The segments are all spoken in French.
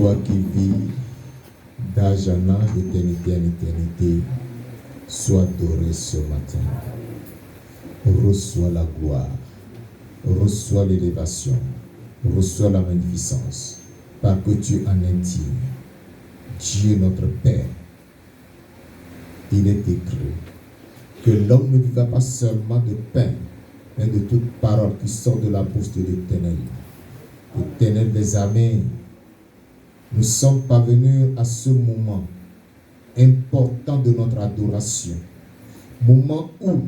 Toi qui vis d'âge en âge, d'éternité en éternité, sois adoré ce matin. Reçois la gloire, reçois l'élévation, reçois la magnificence, parce que tu en es digne. Dieu notre Père, il est écrit que l'homme ne vivra pas seulement de pain, mais de toute parole qui sort de la bouche de l'Éternel. Éternel des armées, nous sommes parvenus à ce moment important de notre adoration, moment où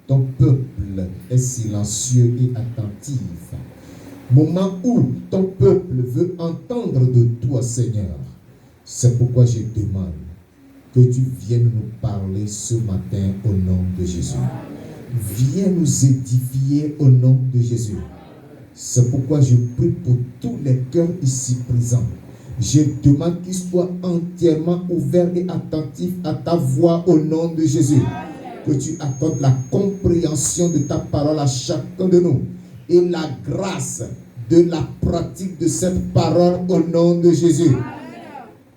ton peuple est silencieux et attentif, moment où ton peuple veut entendre de toi, Seigneur. C'est pourquoi je demande que tu viennes nous parler ce matin au nom de Jésus. Viens nous édifier au nom de Jésus. C'est pourquoi je prie pour tous les cœurs ici présents. Je demande qu'ils soient entièrement ouverts et attentifs à ta voix au nom de Jésus. Que tu accordes la compréhension de ta parole à chacun de nous et la grâce de la pratique de cette parole au nom de Jésus.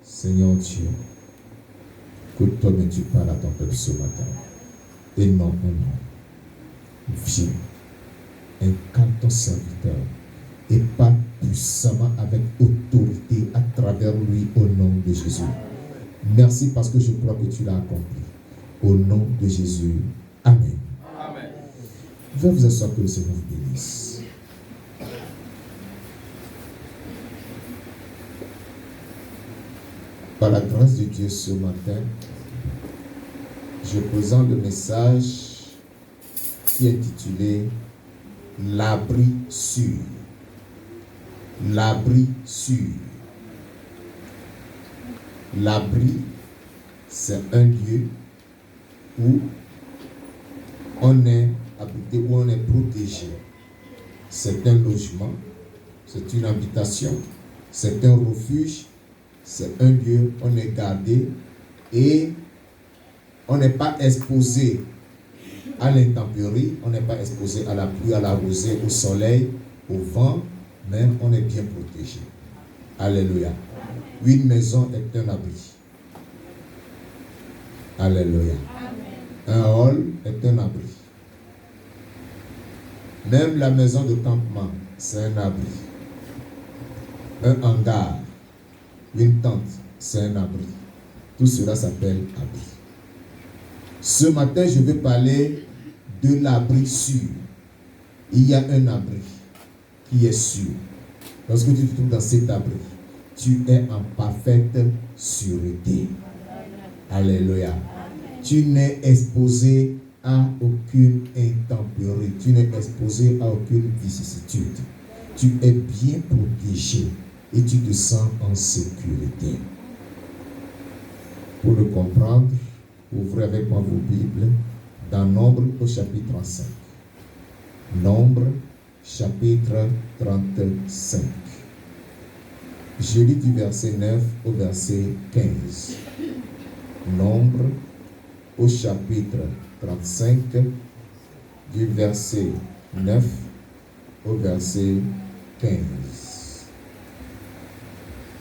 Seigneur Dieu, que toi-même tu parles à ton peuple ce matin. Et non, viens, incarne ton serviteur et parle puissamment avec autorité à travers lui au nom de Jésus. Merci parce que je crois que tu l'as accompli. Au nom de Jésus. Amen. Amen. Je vais vous asseoir, que le Seigneur vous bénisse. Par la grâce de Dieu ce matin, je présente le message qui est intitulé L'abri sûr. L'abri sûr. L'abri, c'est un lieu où on est habité, où on est protégé. C'est un logement, c'est une habitation, c'est un refuge, c'est un lieu où on est gardé et on n'est pas exposé à l'intempérie, on n'est pas exposé à la pluie, à la rosée, au soleil, au vent, mais on est bien protégé. Alléluia. Une maison est un abri. Alléluia. Un hall est un abri. Même la maison de campement, c'est un abri. Un hangar, une tente, c'est un abri. Tout cela s'appelle abri. Ce matin, je vais parler de l'abri sûr. Il y a un abri qui est sûr. Lorsque tu te trouves dans cet abri, tu es en parfaite sûreté. Alléluia. Tu n'es exposé à aucune intempérie. Tu n'es exposé à aucune vicissitude. Tu es bien protégé et tu te sens en sécurité. Pour le comprendre, ouvrez avec moi vos Bibles dans Nombre au chapitre 35. Nombre chapitre 35. Je lis du verset 9 au verset 15. Nombre au chapitre 35, du verset 9 au verset 15.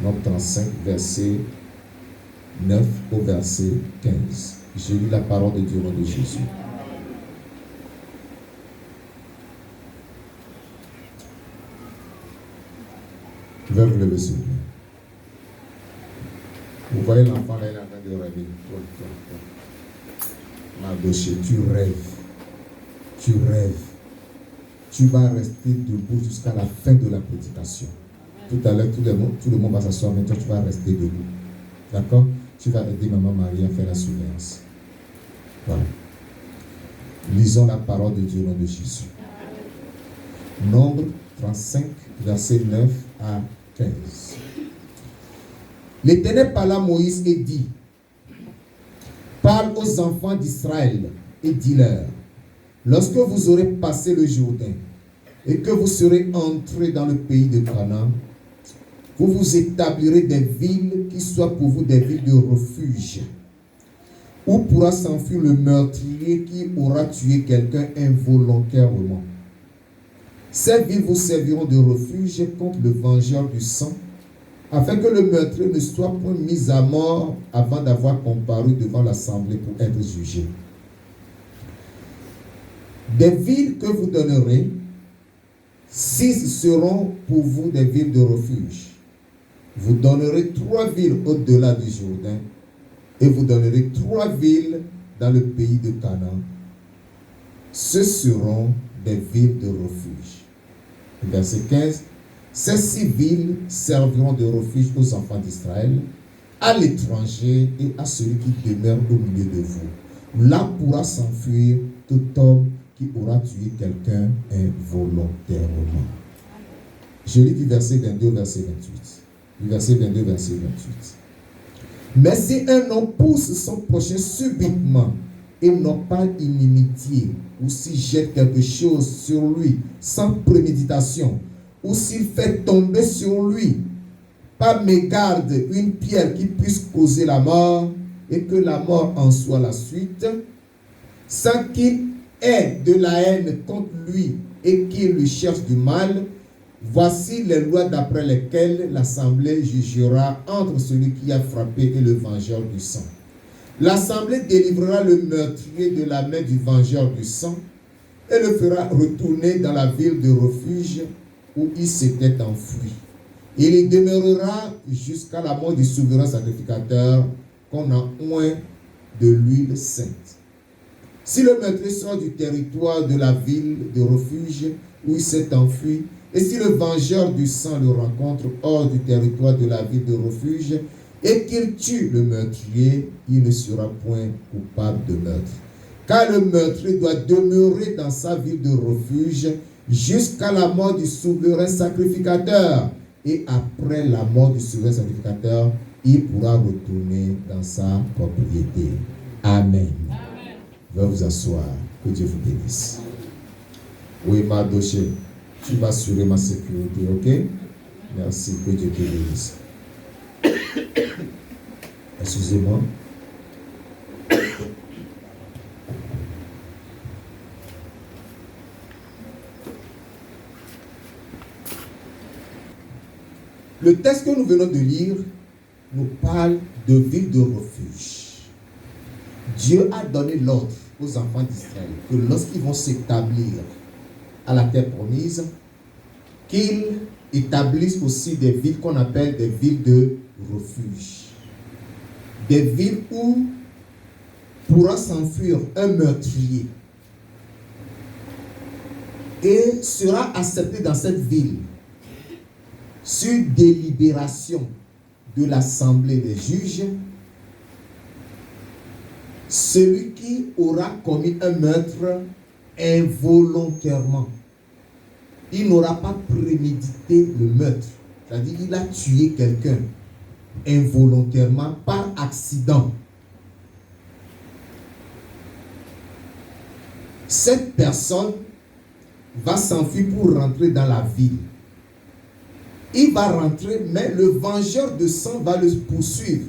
Nombre 35, verset 9 au verset 15. Je lis la parole de Dieu au nom de Jésus. Je vais vous lever sur lui. Vous voyez l'enfant là, il est en train de rêver. Ma gauche, tu rêves. Tu rêves. Tu vas rester debout jusqu'à la fin de la prédication. Tout à l'heure, tout le monde va s'asseoir, mais toi, tu vas rester debout. D'accord? Tu vas aider maman Marie à faire la surveillance. Voilà. Lisons la parole de Dieu au nom de Jésus. Nombre 35, verset 9 à 15. L'Éternel parla à Moïse et dit: parle aux enfants d'Israël et dis-leur, lorsque vous aurez passé le Jourdain et que vous serez entrés dans le pays de Canaan, vous vous établirez des villes qui soient pour vous des villes de refuge, où pourra s'enfuir le meurtrier qui aura tué quelqu'un involontairement. Ces villes vous serviront de refuge contre le vengeur du sang, afin que le meurtrier ne soit point mis à mort avant d'avoir comparu devant l'assemblée pour être jugé. Des villes que vous donnerez, 6 seront pour vous des villes de refuge. Vous donnerez 3 villes au-delà du Jourdain, et vous donnerez 3 villes dans le pays de Canaan. Ce seront des villes de refuge. Verset 15. Ces 6 villes serviront de refuge aux enfants d'Israël, à l'étranger et à celui qui demeure au milieu de vous. Là pourra s'enfuir tout homme qui aura tué quelqu'un involontairement. Je lis du verset 22 au verset 28. Du verset 22 au verset 28. Mais si un homme pousse son prochain subitement et non pas inimitié, ou s'il jette quelque chose sur lui sans préméditation, ou s'il fait tomber sur lui par mégarde une pierre qui puisse causer la mort, et que la mort en soit la suite, sans qu'il ait de la haine contre lui et qu'il lui cherche du mal, voici les lois d'après lesquelles l'assemblée jugera entre celui qui a frappé et le vengeur du sang. L'assemblée délivrera le meurtrier de la main du vengeur du sang et le fera retourner dans la ville de refuge où il s'était enfui. Il y demeurera jusqu'à la mort du souverain sacrificateur qu'on a oint de l'huile sainte. Si le meurtrier sort du territoire de la ville de refuge où il s'est enfui, et si le vengeur du sang le rencontre hors du territoire de la ville de refuge, et qu'il tue le meurtrier, il ne sera point coupable de meurtre. Car le meurtrier doit demeurer dans sa ville de refuge jusqu'à la mort du souverain sacrificateur. Et après la mort du souverain sacrificateur, il pourra retourner dans sa propriété. Amen. Veuillez vous asseoir. Que Dieu vous bénisse. Oui, Mardoché, tu vas assurer ma sécurité, ok? Merci. Que Dieu te bénisse. Excusez-moi. Le texte que nous venons de lire nous parle de ville de refuge. Dieu a donné l'ordre aux enfants d'Israël que lorsqu'ils vont s'établir à la terre promise, qu'ils établissent aussi des villes qu'on appelle des villes de refuge. Des villes où pourra s'enfuir un meurtrier et sera accepté dans cette ville sur délibération de l'assemblée des juges, celui qui aura commis un meurtre involontairement. Il n'aura pas prémédité le meurtre. C'est-à-dire qu'il a tué quelqu'un involontairement par accident. Cette personne va s'enfuir pour rentrer dans la ville. Il va rentrer, mais le vengeur de sang va le poursuivre.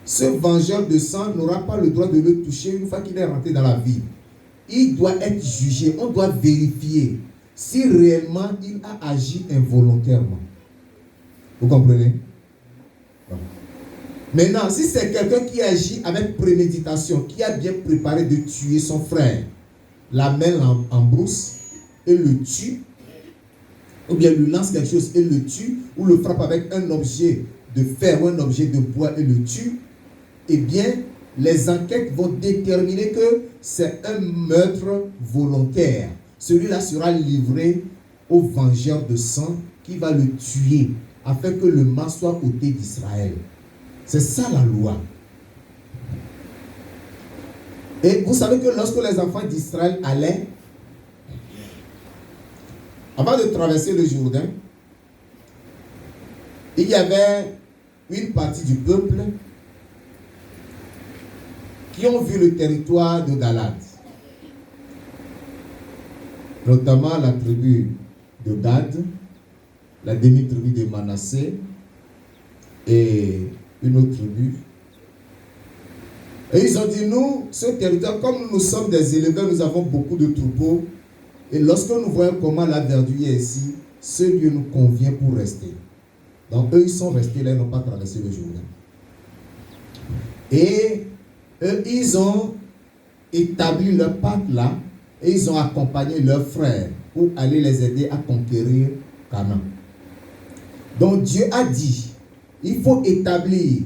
Ce vengeur de sang n'aura pas le droit de le toucher une fois qu'il est rentré dans la ville. Il doit être jugé. On doit vérifier si réellement il a agi involontairement. Vous comprenez? Maintenant, si c'est quelqu'un qui agit avec préméditation, qui a bien préparé de tuer son frère, l'amène en brousse et le tue, ou bien lui lance quelque chose et le tue, ou le frappe avec un objet de fer ou un objet de bois et le tue, eh bien, les enquêtes vont déterminer que c'est un meurtre volontaire. Celui-là sera livré au vengeur de sang qui va le tuer afin que le mal soit ôté d'Israël. C'est ça la loi. Et vous savez que lorsque les enfants d'Israël allaient, avant de traverser le Jourdain, il y avait une partie du peuple qui ont vu le territoire de Galad, notamment la tribu de Gad, la demi-tribu de Manassé et une autre tribu. Et ils ont dit, nous, ce territoire, comme nous sommes des éleveurs, nous avons beaucoup de troupeaux, et lorsque nous voyons comment la verdure est ici, ce lieu nous convient pour rester. Donc eux, ils sont restés là, ils n'ont pas traversé le Jourdain. Et eux, ils ont établi leur pacte là, et ils ont accompagné leurs frères pour aller les aider à conquérir Canaan. Donc Dieu a dit, il faut établir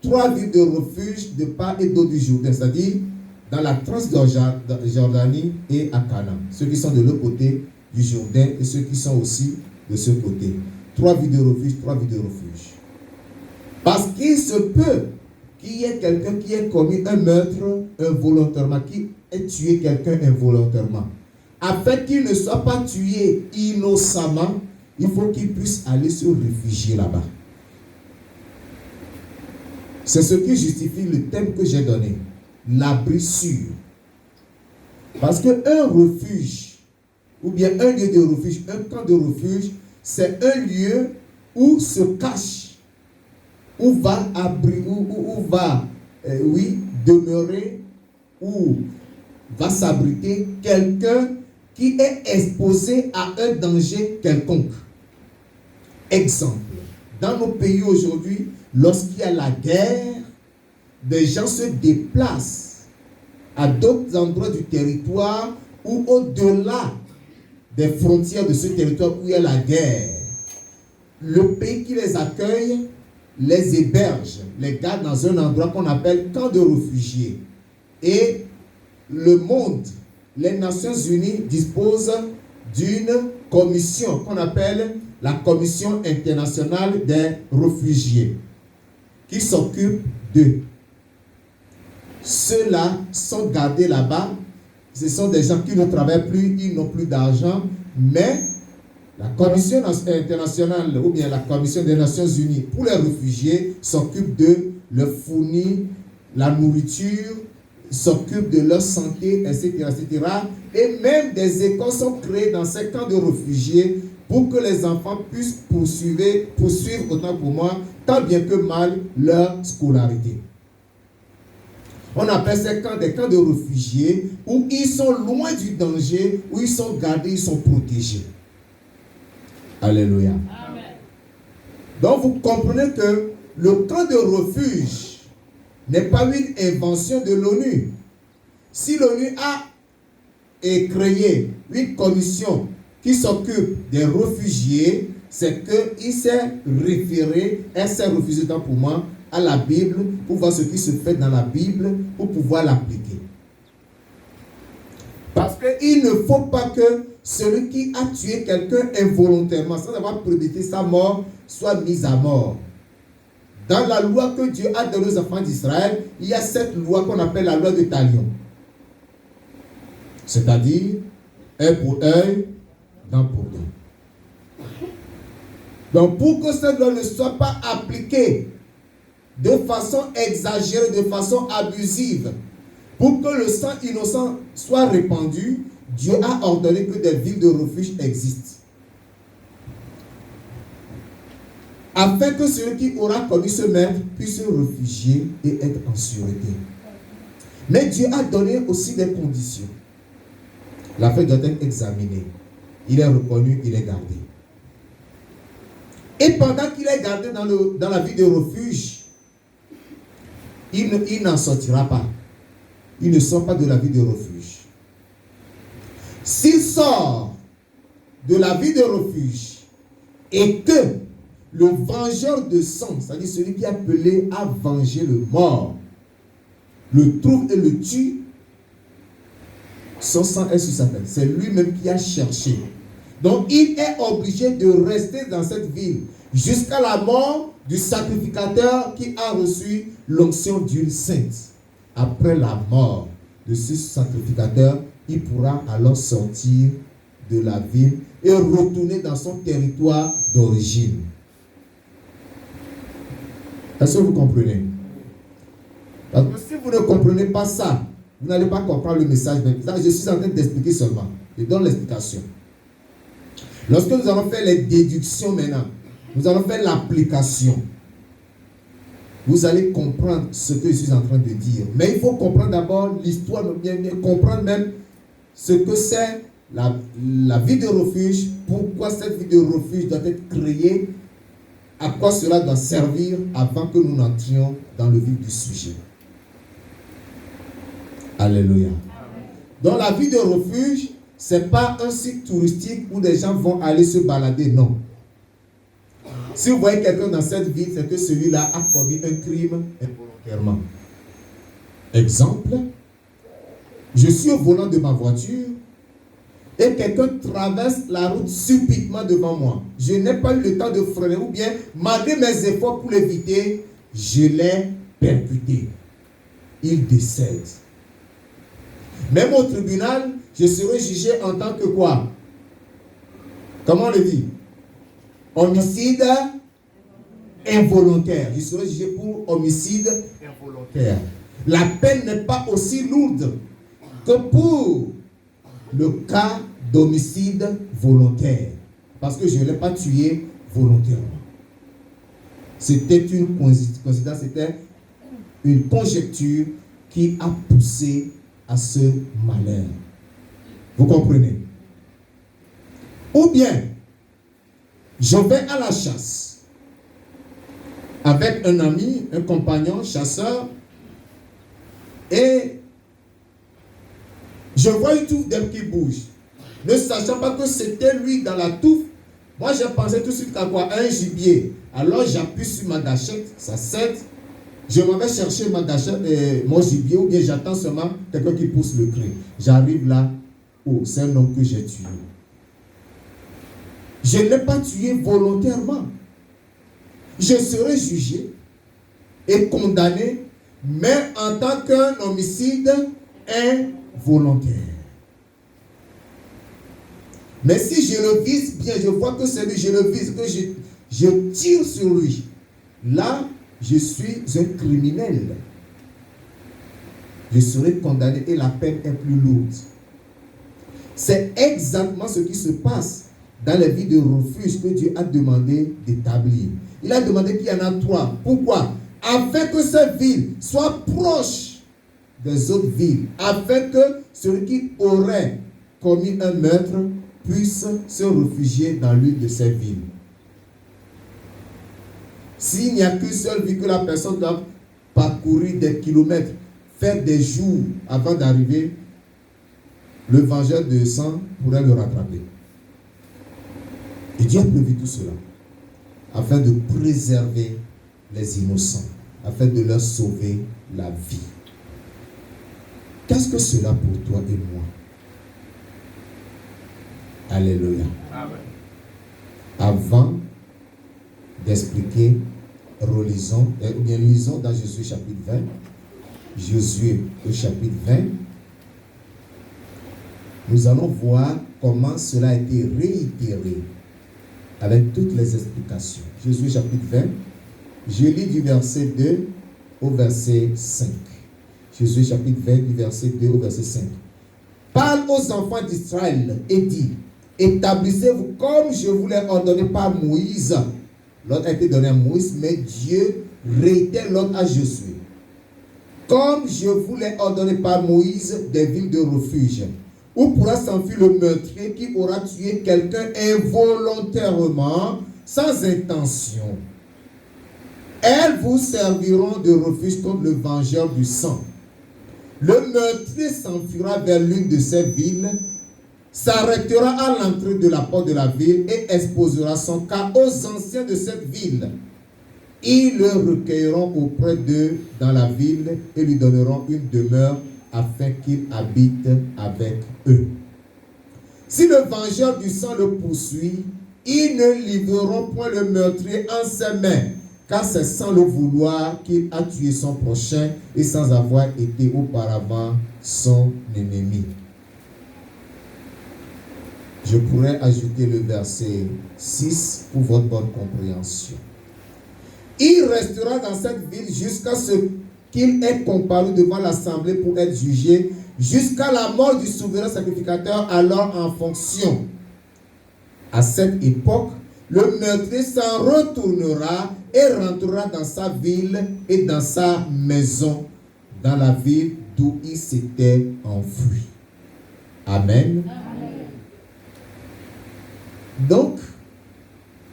3 villes de refuge de part et d'autre du Jourdain, c'est-à-dire dans la Transjordanie et à Canaan. Ceux qui sont de l'autre côté du Jourdain et ceux qui sont aussi de ce côté. 3 villes de refuge, 3 villes de refuge. Parce qu'il se peut qu'il y ait quelqu'un qui ait commis un meurtre involontairement, qui ait tué quelqu'un involontairement. Afin qu'il ne soit pas tué innocemment, il faut qu'il puisse aller se réfugier là-bas. C'est ce qui justifie le thème que j'ai donné, l'abri sûr. Parce qu'un refuge, ou bien un lieu de refuge, un camp de refuge, c'est un lieu où se cache, où va demeurer, où va s'abriter quelqu'un qui est exposé à un danger quelconque. Exemple, dans nos pays aujourd'hui, lorsqu'il y a la guerre, des gens se déplacent à d'autres endroits du territoire ou au-delà des frontières de ce territoire où il y a la guerre. Le pays qui les accueille les héberge, les garde dans un endroit qu'on appelle camp de réfugiés. Et le monde, les Nations Unies disposent d'une commission qu'on appelle la Commission internationale des réfugiés, qui s'occupe d'eux. Ceux-là sont gardés là-bas. Ce sont des gens qui ne travaillent plus, ils n'ont plus d'argent, mais la Commission internationale ou bien la Commission des Nations Unies pour les réfugiés s'occupe de leur fournir la nourriture, s'occupe de leur santé, etc., etc. Et même des écoles sont créées dans ces camps de réfugiés pour que les enfants puissent poursuivre autant pour moi, tant bien que mal, leur scolarité. On appelle ces camps des camps de réfugiés où ils sont loin du danger, où ils sont gardés, ils sont protégés. Alléluia. Amen. Donc vous comprenez que le camp de refuge n'est pas une invention de l'ONU. Si l'ONU a créé une commission qui s'occupe des réfugiés, c'est qu'il s'est référé, elle s'est refusée tant pour moi, à la Bible, pour voir ce qui se fait dans la Bible, pour pouvoir l'appliquer. Parce qu'il ne faut pas que celui qui a tué quelqu'un involontairement, sans avoir prédit sa mort, soit mis à mort. Dans la loi que Dieu a donnée aux enfants d'Israël, il y a cette loi qu'on appelle la loi de Talion. C'est-à-dire, œil pour œil, dent pour dent. Donc, pour que cette loi ne soit pas appliquée de façon exagérée, de façon abusive, pour que le sang innocent soit répandu, Dieu a ordonné que des villes de refuge existent. Afin que celui qui aura commis ce meurtre puisse se réfugier et être en sûreté. Mais Dieu a donné aussi des conditions. L'affaire doit être examinée. Il est reconnu, il est gardé. Et pendant qu'il est gardé dans la ville de refuge, il n'en sortira pas. Il ne sort pas de la vie de refuge. S'il sort de la vie de refuge et que le vengeur de sang, c'est-à-dire celui qui est appelé à venger le mort, le trouve et le tue, son sang est sur sa tête. C'est lui-même qui a cherché. Donc il est obligé de rester dans cette ville jusqu'à la mort du sacrificateur qui a reçu l'onction d'huile sainte. Après la mort de ce sacrificateur, il pourra alors sortir de la ville et retourner dans son territoire d'origine. Est-ce que vous comprenez? Parce que si vous ne comprenez pas ça, vous n'allez pas comprendre le message. Je suis en train d'expliquer seulement. Je donne l'explication. Lorsque nous allons faire les déductions maintenant, nous allons faire l'application. Vous allez comprendre ce que je suis en train de dire. Mais il faut comprendre d'abord l'histoire, comprendre même ce que c'est la vie de refuge, pourquoi cette vie de refuge doit être créée à quoi cela doit servir avant que nous n'entrions dans le vif du sujet. Alléluia. Dans la vie de refuge, ce n'est pas un site touristique où des gens vont aller se balader, non. Si vous voyez quelqu'un dans cette ville, c'est que celui-là a commis un crime involontairement. Exemple, je suis au volant de ma voiture et quelqu'un traverse la route subitement devant moi. Je n'ai pas eu le temps de freiner ou bien, malgré mes efforts pour l'éviter, je l'ai percuté. Il décède. Même au tribunal, je serai jugé en tant que quoi? Comment on le dit? Homicide involontaire. Je serai jugé pour homicide involontaire. La peine n'est pas aussi lourde que pour le cas d'homicide volontaire. Parce que je ne l'ai pas tué volontairement. C'était une coïncidence, c'était une conjecture qui a poussé à ce malheur. Vous comprenez? Ou bien, je vais à la chasse avec un ami, un compagnon, chasseur, et je vois une touffe d'herbe qui bouge. Ne sachant pas que c'était lui dans la touffe, moi j'ai pensé tout de suite à quoi? À un gibier. Alors j'appuie sur ma gâchette, ça cède. Je m'en vais chercher ma gâchette et mon gibier, ou bien j'attends seulement quelqu'un qui pousse le cri. J'arrive là, oh, c'est un homme que j'ai tué. Je ne l'ai pas tué volontairement. Je serai jugé et condamné, mais en tant qu'un homicide involontaire. Mais si je le vise bien, je vois que c'est lui, je le vise, que je tire sur lui, là, je suis un criminel. Je serai condamné et la peine est plus lourde. C'est exactement ce qui se passe dans les vies de refuge que Dieu a demandé d'établir. Il a demandé qu'il y en a 3. Pourquoi? Afin que cette ville soit proche des autres villes. Afin que celui qui aurait commis un meurtre puisse se réfugier dans l'une de ces villes. S'il n'y a qu'une seule ville que la personne doit parcourir des kilomètres, faire des jours avant d'arriver, le vengeur de sang pourrait le rattraper. Et Dieu a prévu tout cela afin de préserver les innocents, afin de leur sauver la vie. Qu'est-ce que cela pour toi et moi? Alléluia. Amen. Avant d'expliquer, lisons dans Josué chapitre 20. Josué au chapitre 20. Nous allons voir comment cela a été réitéré avec toutes les explications. Josué chapitre 20. Je lis du verset 2 au verset 5. Josué chapitre 20 du verset 2 au verset 5. Parle aux enfants d'Israël et dis: établissez-vous comme je vous l'ai ordonné par Moïse. L'ordre a été donné à Moïse, mais Dieu réitère l'ordre à Josué. Comme je vous l'ai ordonné par Moïse, des villes de refuge, où pourra s'enfuir le meurtrier qui aura tué quelqu'un involontairement, sans intention. Elles vous serviront de refuge contre le vengeur du sang. Le meurtrier s'enfuira vers l'une de ces villes, s'arrêtera à l'entrée de la porte de la ville et exposera son cas aux anciens de cette ville. Ils le recueilleront auprès d'eux dans la ville et lui donneront une demeure afin qu'il habite avec eux. Si le vengeur du sang le poursuit, ils ne livreront point le meurtrier en ses mains, car c'est sans le vouloir qu'il a tué son prochain et sans avoir été auparavant son ennemi. Je pourrais ajouter le verset 6 pour votre bonne compréhension. Il restera dans cette ville jusqu'à ce qu'il ait comparu devant l'assemblée pour être jugé, jusqu'à la mort du souverain sacrificateur alors en fonction. À cette époque, le meurtrier s'en retournera et rentrera dans sa ville et dans sa maison, dans la ville d'où il s'était enfui. Amen. Donc,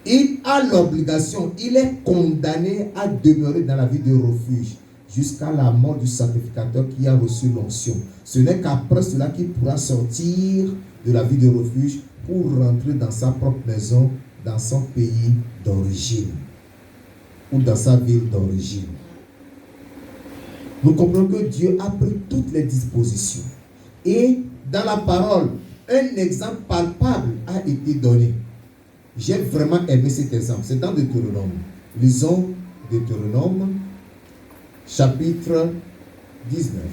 il a l'obligation, il est condamné à demeurer dans la vie de refuge jusqu'à la mort du sacrificateur qui a reçu l'onction. Ce n'est qu'après cela qu'il pourra sortir de la vie de refuge pour rentrer dans sa propre maison, dans son pays d'origine ou dans sa ville d'origine. Nous comprenons que Dieu a pris toutes les dispositions. Et dans la parole, un exemple palpable a été donné. J'ai vraiment aimé cet exemple. C'est dans Deutéronome. Lisons Deutéronome, chapitre 19.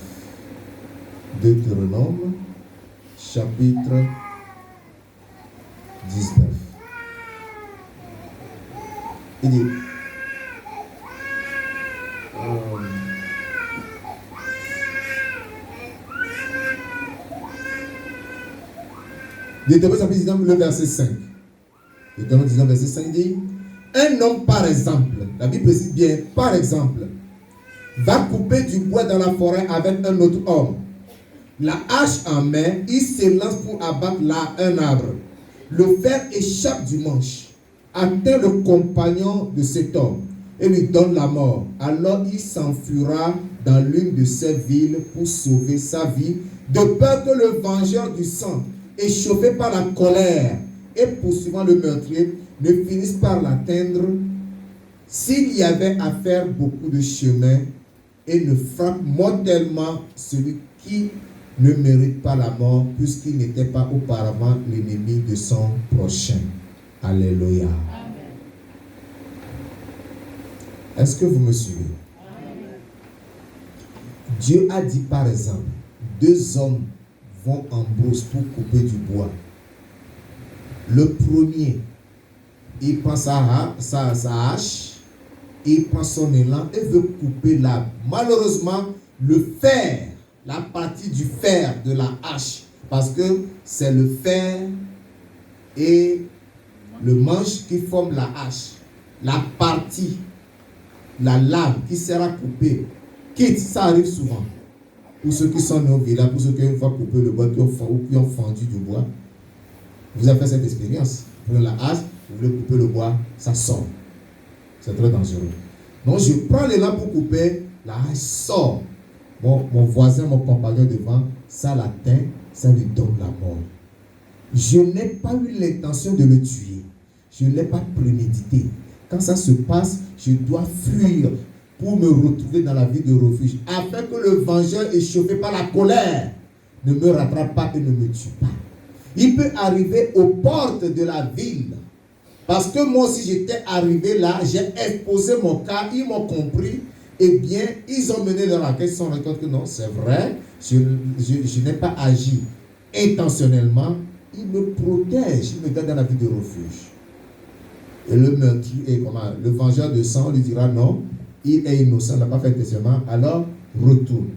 Deutéronome, chapitre 19. Il dit, Deutéronome chapitre 19, le verset 5. Deutéronome 19, verset 5 dit, un homme par exemple, la Bible précise bien, par exemple, va couper du bois dans la forêt avec un autre homme. La hache en main, il se lance pour abattre un arbre. Le fer échappe du manche, atteint le compagnon de cet homme et lui donne la mort. Alors il s'enfuira dans l'une de ces villes pour sauver sa vie, de peur que le vengeur du sang, échauffé par la colère et poursuivant le meurtrier, ne finisse par l'atteindre s'il y avait à faire beaucoup de chemin et ne frappe mortellement celui qui ne mérite pas la mort puisqu'il n'était pas auparavant l'ennemi de son prochain. Alléluia. Amen. Est-ce que vous me suivez? Amen. Dieu a dit par exemple, deux hommes vont en brousse pour couper du bois. Le premier, il prend sa hache, il prend son élan et veut couper l'arbre. Malheureusement, le fer, la partie du fer de la hache, parce que c'est le fer et le manche qui forment la hache. La partie, la lame qui sera coupée, quitte, ça arrive souvent. Pour ceux qui sont nés au village, pour ceux qui ont coupé le bois, qui ont fendu du bois, vous avez fait cette expérience. Vous prenez la hache, vous voulez couper le bois, ça sort. C'est très dangereux. Donc je prends l'élan pour couper, la hache sort. Mon voisin, mon compagnon devant, ça l'atteint, ça lui donne la mort. Je n'ai pas eu l'intention de le tuer. Je ne l'ai pas prémédité. Quand ça se passe, je dois fuir pour me retrouver dans la vie de refuge, afin que le vengeur échauffé par la colère ne me rattrape pas et ne me tue pas. Il peut arriver aux portes de la ville. Parce que moi, si j'étais arrivé là, j'ai exposé mon cas, ils m'ont compris. Eh bien, ils ont mené leur enquête, ils se sont rendus compte que non, c'est vrai, je n'ai pas agi intentionnellement. Il me protège, il me donne dans la vie de refuge. Et le meurtrier, le vengeur de sang lui dira non, il est innocent, il n'a pas fait testament, alors retourne.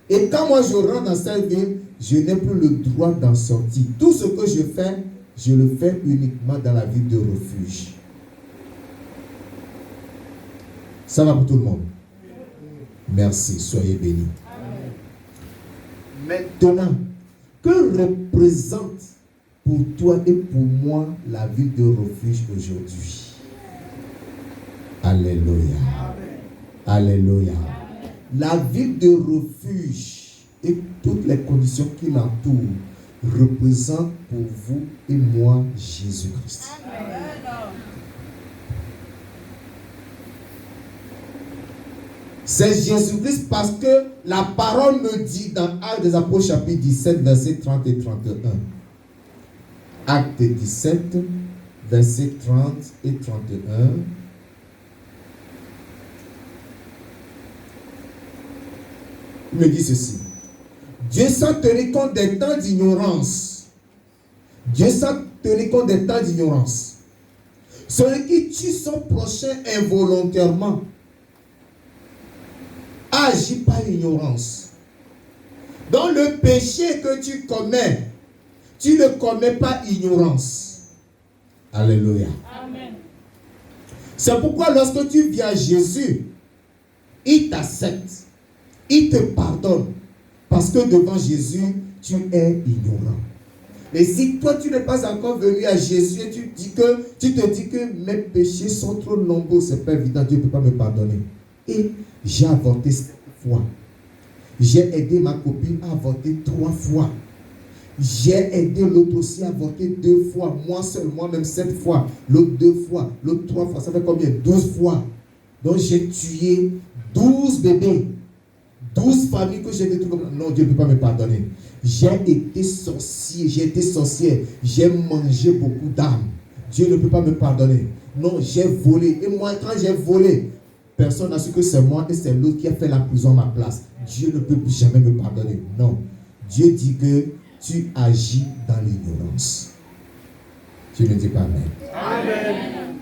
Et quand moi je rentre dans cette ville, je n'ai plus le droit d'en sortir. Tout ce que je fais, je le fais uniquement dans la ville de refuge. Ça va pour tout le monde? Merci, soyez bénis. Maintenant, que représente pour toi et pour moi la ville de refuge aujourd'hui? Alléluia. Alléluia. La ville de refuge et toutes les conditions qui l'entourent représentent pour vous et moi Jésus-Christ. C'est Jésus-Christ parce que la parole me dit dans Actes des Apôtres chapitre 17 versets 30 et 31. Actes 17 versets 30 et 31. Il me dit ceci. Dieu sans tenir compte des temps d'ignorance. Dieu sans tenir compte des temps d'ignorance. Celui qui tue son prochain involontairement agit par ignorance. Donc le péché que tu commets, tu ne commets pas ignorance. Alléluia. Amen. C'est pourquoi lorsque tu viens à Jésus, il t'accepte, il te pardonne, parce que devant Jésus, tu es ignorant. Mais si toi, tu n'es pas encore venu à Jésus et tu te dis que mes péchés sont trop nombreux, c'est pas évident, Dieu ne peut pas me pardonner. Et j'ai avorté 7 fois. J'ai aidé ma copine à avorter 3 fois. J'ai aidé l'autre aussi à avorter 2 fois. Moi seul, moi-même 7 fois. L'autre 2 fois. L'autre 3 fois. Ça fait combien? 12 fois. Donc j'ai tué 12 bébés. 12 familles que j'ai détruites. Non, Dieu ne peut pas me pardonner. J'ai été sorcier, j'ai été sorcière. J'ai mangé beaucoup d'âmes. Dieu ne peut pas me pardonner. Non, j'ai volé. Et moi, quand j'ai volé, personne n'a su que c'est moi et c'est l'autre qui a fait la prison à ma place. Dieu ne peut plus jamais me pardonner. Non. Dieu dit que tu agis dans l'ignorance. Tu ne dis pas amen. Amen.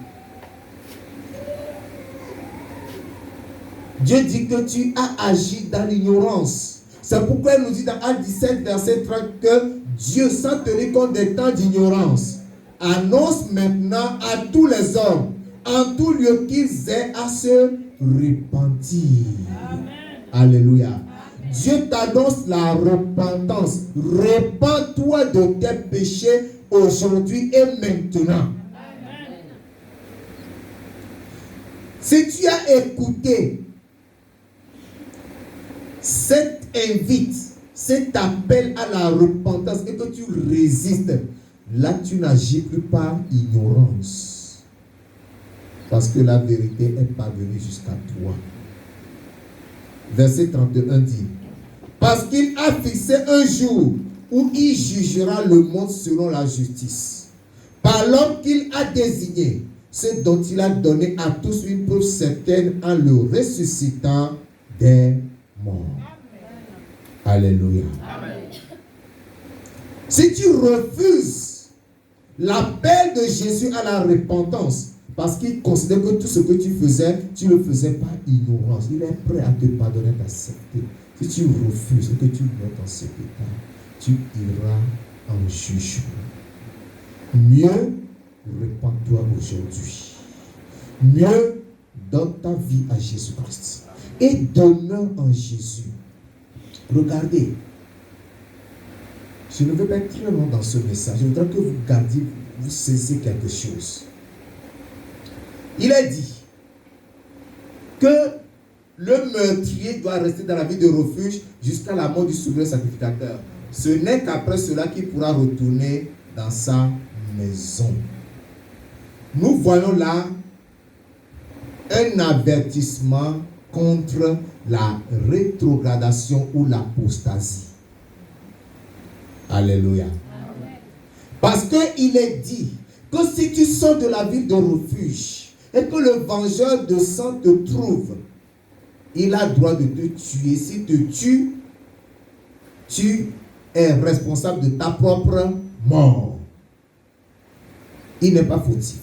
Dieu dit que tu as agi dans l'ignorance. C'est pourquoi il nous dit dans Actes 17, verset 30 que Dieu, sans tenir compte des temps d'ignorance, annonce maintenant à tous les hommes, en tout lieu, qu'ils aient à se repentir. Amen. Alléluia. Amen. Dieu t'annonce la repentance. Repends-toi de tes péchés aujourd'hui et maintenant. Amen. Si tu as écouté cet invite, cet appel à la repentance et que tu résistes, là tu n'agis plus par ignorance. Parce que la vérité est parvenue jusqu'à toi. Verset 31 dit, parce qu'il a fixé un jour où il jugera le monde selon la justice, par l'homme qu'il a désigné, ce dont il a donné à tous une preuve certaine en le ressuscitant des morts. Alléluia. Amen. Si tu refuses l'appel de Jésus à la repentance, parce qu'il considère que tout ce que tu faisais, tu ne le faisais par ignorance, il est prêt à te pardonner, d'accepter. Si tu refuses et que tu mets dans cet état, tu iras en jugement. Mieux, repens-toi aujourd'hui. Mieux, donne ta vie à Jésus-Christ. Et demeure en Jésus. Regardez, je ne veux pas être très long dans ce message. Je voudrais que vous gardiez, vous saisiez quelque chose. Il est dit que le meurtrier doit rester dans la ville de refuge jusqu'à la mort du souverain sacrificateur. Ce n'est qu'après cela qu'il pourra retourner dans sa maison. Nous voyons là un avertissement contre la rétrogradation ou l'apostasie. Alléluia. Amen. Parce qu'il est dit que si tu sors de la ville de refuge et que le vengeur de sang te trouve, il a droit de te tuer. S'il te tue, tu es responsable de ta propre mort. Il n'est pas fautif.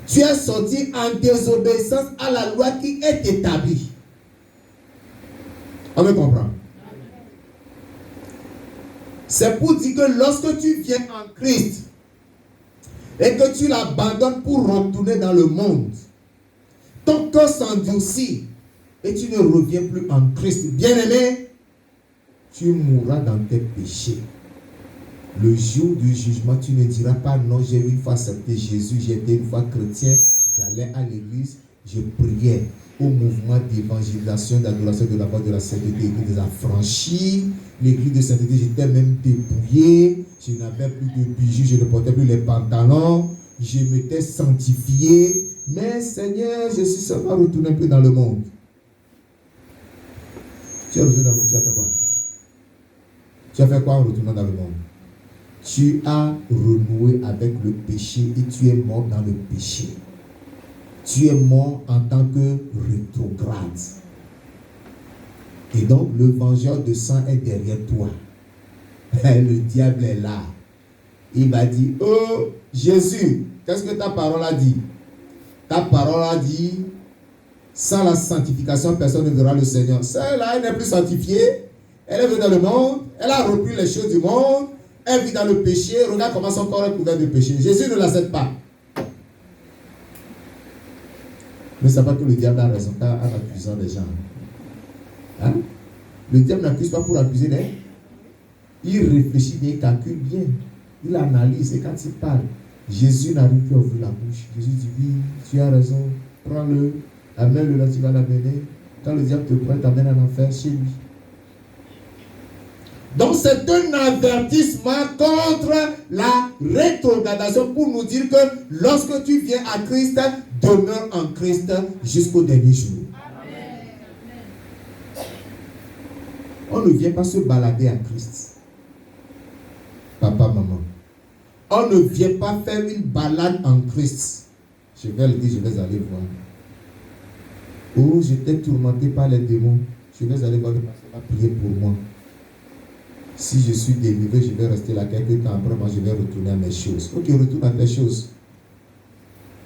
Tu es sorti en désobéissance à la loi qui est établie. On me comprend? C'est pour dire que lorsque tu viens en Christ et que tu l'abandonnes pour retourner dans le monde, ton cœur s'endurcit et tu ne reviens plus en Christ. Bien-aimé, tu mourras dans tes péchés. Le jour du jugement, tu ne diras pas non, j'ai une fois accepté Jésus, j'étais une fois chrétien, j'allais à l'église, je priais au mouvement d'évangélisation, d'adoration de la voix de la sainteté, l'église des affranchis, l'église de sainteté, j'étais même dépouillé, je n'avais plus de bijoux, je ne portais plus les pantalons, je m'étais sanctifié, mais Seigneur, je suis seulement retourné un peu dans le monde. Tu es retourné dans le monde, tu as fait quoi? Tu as fait quoi en retournant dans le monde? Tu as renoué avec le péché et tu es mort dans le péché. Tu es mort en tant que rétrograde. Et donc le vengeur de sang est derrière toi. Le diable est là. Il va dire, oh Jésus, qu'est-ce que ta parole a dit? Ta parole a dit, sans la sanctification, personne ne verra le Seigneur. Celle-là, elle n'est plus sanctifiée. Elle est venue dans le monde. Elle a repris les choses du monde. Elle vit dans le péché. Regarde comment son corps est couvert de péché. Jésus ne l'accepte pas. Mais c'est pas que le diable a raison en accusant des gens. Hein? Le diable n'accuse pas pour accuser des. Il réfléchit bien, il calcule bien. Il analyse et quand il parle, Jésus n'arrive plus à ouvrir la bouche. Jésus dit oui, tu as raison, prends-le, amène-le là, tu vas l'amener. Quand le diable te prend, t'amène en enfer chez lui. Donc c'est un avertissement contre la rétrogradation pour nous dire que lorsque tu viens à Christ, demeure en Christ jusqu'au dernier jour. Amen. On ne vient pas se balader en Christ. Papa, maman. On ne vient pas faire une balade en Christ. Je vais le dire, je vais aller voir. Oh, j'étais tourmenté par les démons. Je vais aller voir le pasteur va prier pour moi. Si je suis délivré, je vais rester là quelques temps. Après, moi, je vais retourner à mes choses. Ok, retourne à tes choses.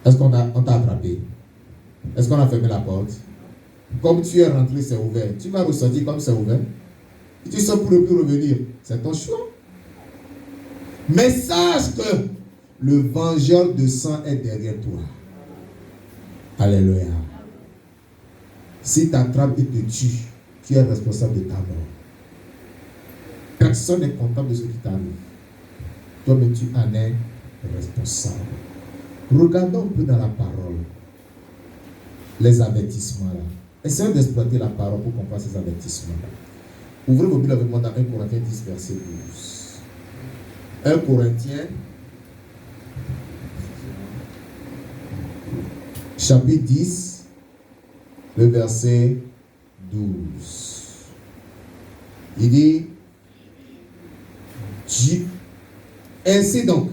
Est-ce qu'on t'a attrapé? Est-ce qu'on a fermé la porte? Comme tu es rentré, c'est ouvert. Tu vas ressortir comme c'est ouvert. Et tu sors pour ne plus revenir. C'est ton choix. Mais sache que le vengeur de sang est derrière toi. Alléluia. Si t'attrape et te tue, tu es responsable de ta mort. Personne n'est comptable de ce qui t'arrive. Toi-même, tu en es responsable. Regardons un peu dans la parole. Les avertissements là. Essayons d'exploiter la parole pour comprendre ces avertissements là. Ouvrez vos Bibles avec moi dans 1 Corinthiens 10, verset 12. 1 Corinthiens, chapitre 10, le verset 12. Il dit, ainsi donc,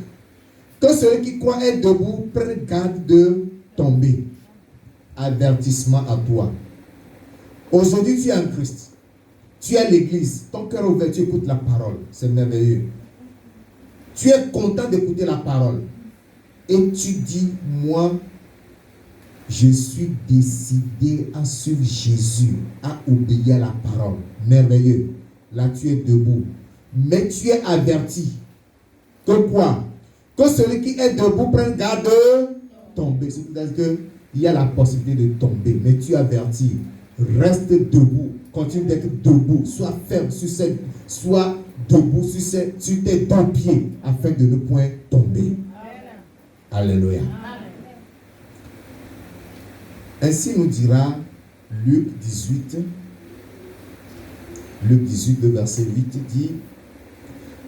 que celui qui croit être debout prenne garde de tomber. Avertissement à toi. Aujourd'hui, tu es en Christ. Tu es à l'église. Ton cœur est ouvert, tu écoutes la parole. C'est merveilleux. Tu es content d'écouter la parole. Et tu dis, moi, je suis décidé à suivre Jésus, à obéir à la parole. Merveilleux. Là, tu es debout. Mais tu es averti. Que quoi? Que celui qui est debout prenne garde de tomber. C'est-à-dire qu'il y a la possibilité de tomber. Mais tu es averti. Reste debout. Continue d'être debout. Sois ferme sur cette. Sois debout sur tes deux pieds afin de ne point tomber. Alléluia. Ainsi nous dira Luc 18. Luc 18, le verset 8 dit,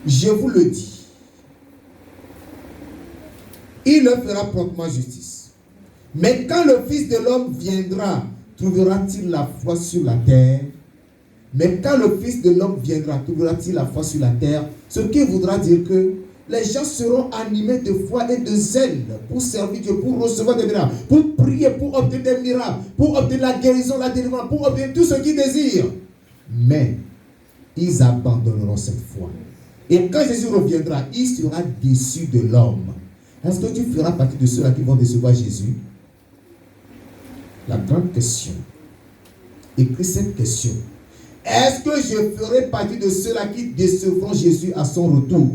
je vous le dis, il leur fera promptement justice. Mais quand le Fils de l'homme viendra, trouvera-t-il la foi sur la terre? Mais quand le Fils de l'homme viendra, trouvera-t-il la foi sur la terre? Ce qui voudra dire que les gens seront animés de foi et de zèle pour servir Dieu, pour recevoir des miracles, pour prier, pour obtenir des miracles, pour obtenir la guérison, la délivrance, pour obtenir tout ce qu'ils désirent. Mais ils abandonneront cette foi. Et quand Jésus reviendra, il sera déçu de l'homme. Est-ce que tu feras partie de ceux-là qui vont décevoir Jésus? La grande question. Écris cette question. Est-ce que je ferai partie de ceux-là qui décevront Jésus à son retour?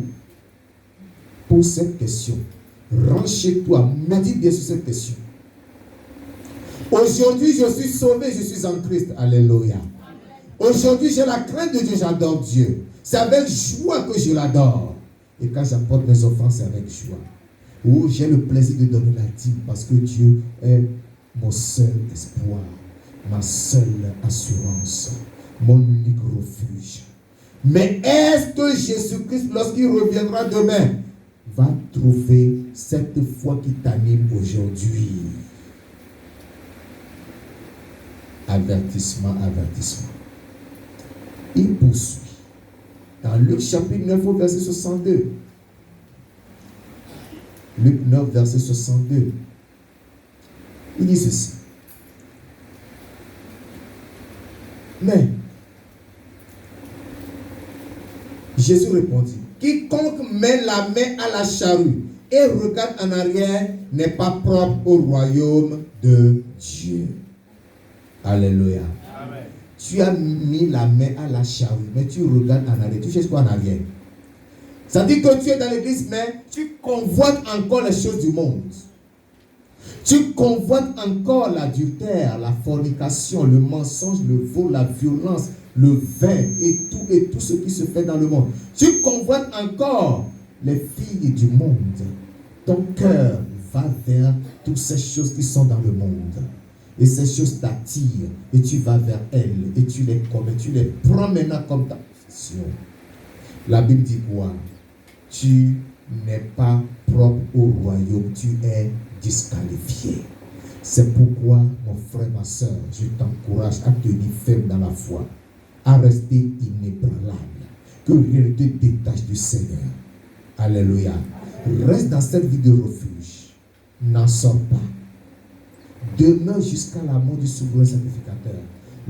Pose cette question. Rentre chez toi. Médite bien sur cette question. Aujourd'hui, je suis sauvé, je suis en Christ. Alléluia. Aujourd'hui, j'ai la crainte de Dieu, j'adore Dieu. C'est avec joie que je l'adore. Et quand j'apporte mes offrandes, c'est avec joie. Oh, j'ai le plaisir de donner la dîme parce que Dieu est mon seul espoir, ma seule assurance, mon unique refuge. Mais est-ce que Jésus-Christ, lorsqu'il reviendra demain, va trouver cette foi qui t'anime aujourd'hui? Avertissement, avertissement. Il poursuit. Dans Luc chapitre 9 au verset 62. Luc 9 verset 62. Il dit ceci. Mais Jésus répondit, quiconque met la main à la charrue et regarde en arrière n'est pas propre au royaume de Dieu. Alléluia. Amen. Tu as mis la main à la charrue, mais tu regardes en arrière. Tu cherches quoi en arrière? Ça dit que tu es dans l'église, mais tu convoites encore les choses du monde. Tu convoites encore l'adultère, la fornication, le mensonge, le vol, la violence, le vin et tout ce qui se fait dans le monde. Tu convoites encore les filles du monde. Ton cœur va vers toutes ces choses qui sont dans le monde. Et ces choses t'attirent. Et tu vas vers elles. Et tu les commets. Tu les prends maintenant comme ta possession. La Bible dit quoi? Tu n'es pas propre au royaume. Tu es disqualifié. C'est pourquoi, mon frère, ma soeur, je t'encourage à tenir ferme dans la foi, à rester inébranlable, que rien ne te détache du Seigneur. Alléluia. Reste dans cette vie de refuge. N'en sors pas. Demeure jusqu'à la mort du souverain sacrificateur.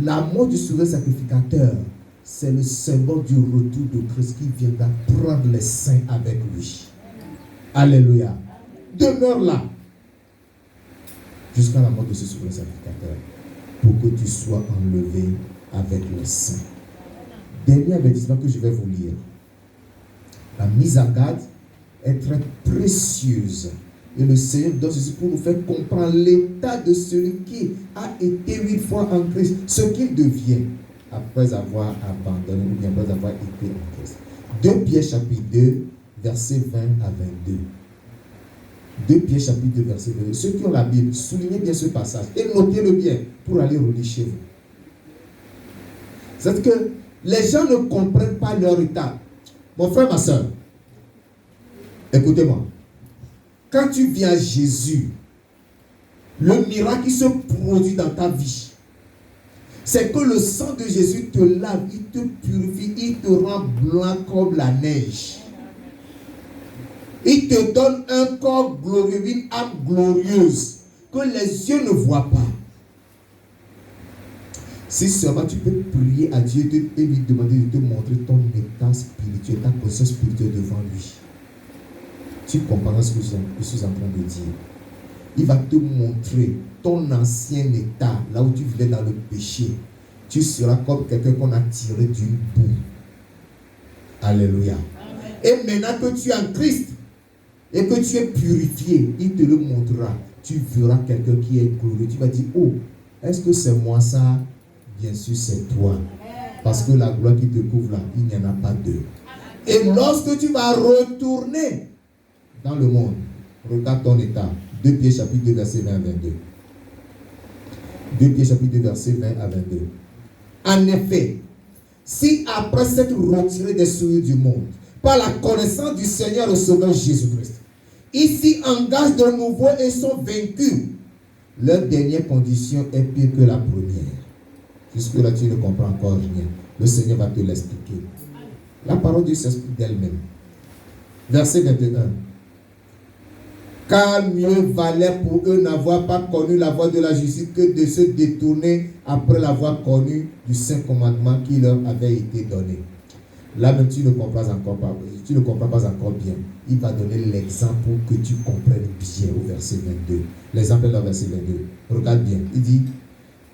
La mort du souverain sacrificateur, c'est le symbole du retour de Christ qui viendra prendre les saints avec lui. Alléluia. Demeure là. Jusqu'à la mort de ce souverain sacrificateur, pour que tu sois enlevé avec les saints. Dernier avertissement que je vais vous lire. La mise en garde est très précieuse. Et le Seigneur donne ceci pour nous faire comprendre l'état de celui qui a été 8 fois en Christ, ce qu'il devient après avoir abandonné ou bien après avoir été en Christ. 2 Pierre chapitre 2, versets 20 à 22. 2 Pierre chapitre 2, verset 22. Ceux qui ont la Bible, soulignez bien ce passage et notez-le bien pour aller relire chez vous. C'est que les gens ne comprennent pas leur état. Mon frère, ma soeur, écoutez-moi. Quand tu viens à Jésus, le miracle qui se produit dans ta vie, c'est que le sang de Jésus te lave, il te purifie, il te rend blanc comme la neige. Il te donne un corps glorieux, une âme glorieuse, que les yeux ne voient pas. Si seulement tu peux prier à Dieu et lui demander de te montrer ton état spirituel, ta position spirituelle devant lui. Tu comprends ce que je suis en train de dire. Il va te montrer ton ancien état, là où tu vivais dans le péché. Tu seras comme quelqu'un qu'on a tiré d'une boue. Alléluia. Amen. Et maintenant que tu es en Christ et que tu es purifié, il te le montrera. Tu verras quelqu'un qui est glorieux. Tu vas dire, oh, est-ce que c'est moi ça? Bien sûr, c'est toi. Parce que la gloire qui te couvre là, il n'y en a pas deux. Et lorsque tu vas retourner dans le monde, regarde ton état. 2 Pierre chapitre 2 verset 20 à 22. 2 Pierre chapitre 2 verset 20 à 22. En effet, si après s'être retiré des souillures du monde, par la connaissance du Seigneur et Sauveur Jésus-Christ, ils s'y engagent de nouveau et sont vaincus, leur dernière condition est pire que la première. Jusque là tu ne comprends encore rien. Le Seigneur va te l'expliquer. La parole de Dieu s'explique d'elle-même. Verset 21. Car mieux valait pour eux n'avoir pas connu la voie de la justice que de se détourner après l'avoir connu du saint commandement qui leur avait été donné. Là même tu ne comprends pas encore bien. Il va donner l'exemple pour que tu comprennes bien au verset 22. L'exemple est dans le verset 22. Regarde bien. Il dit,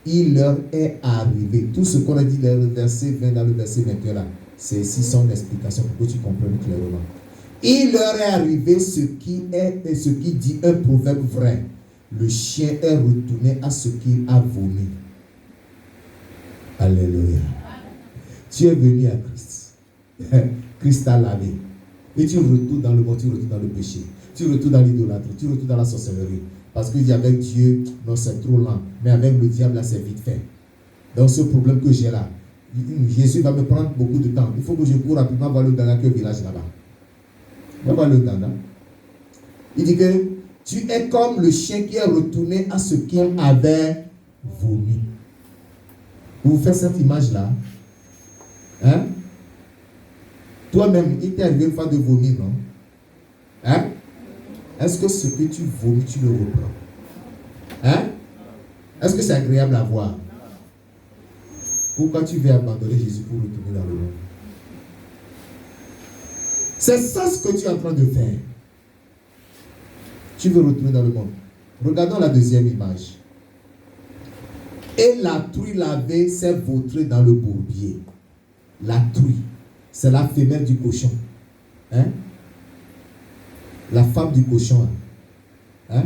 il leur est arrivé. Tout ce qu'on a dit dans le verset 20, dans le verset 21 là, c'est ici son explication pour que tu comprennes clairement. Il leur est arrivé ce qui dit un proverbe vrai. Le chien est retourné à ce qu'il a vomi. Alléluia. Tu es venu à Christ. Christ t'a lavé. Et tu retournes dans le monde, tu retournes dans le péché. Tu retournes dans l'idolâtrie, tu retournes dans la sorcellerie. Parce qu'il dit avec Dieu, non, c'est trop lent. Mais avec le diable, là, c'est vite fait. Donc ce problème que j'ai là, Jésus va me prendre beaucoup de temps. Il faut que je cours rapidement voir le Ghana qui est au village là-bas. Va voir le Ghana. Il dit que tu es comme le chien qui est retourné à ce qu'il avait vomi. Vous faites cette image-là. Hein? Toi-même, il t'est arrivé une fois de vomir, non? Hein? Est-ce que ce que tu vomis, tu le reprends? Hein? Est-ce que c'est agréable à voir? Pourquoi tu veux abandonner Jésus pour retourner dans le monde? C'est ça ce que tu es en train de faire. Tu veux retourner dans le monde. Regardons la deuxième image. Et la truie lavée s'est vautrée dans le bourbier. La truie, c'est la femelle du cochon. Hein? La femme du cochon. Hein?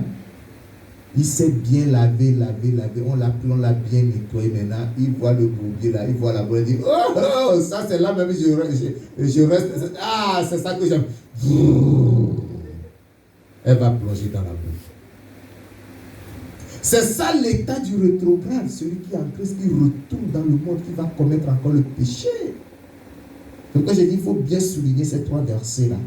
Il s'est bien lavé. On l'a bien nettoyé maintenant. Il voit le bourbier là, il voit la boule. Il dit, oh, ça c'est là même, je reste. Ah, c'est ça que j'aime. Elle va plonger dans la boue. C'est ça l'état du rétrograde. Celui qui est en Christ, qui retourne dans le monde, qui va commettre encore le péché. Donc quand j'ai dit, il faut bien souligner ces 3 versets-là.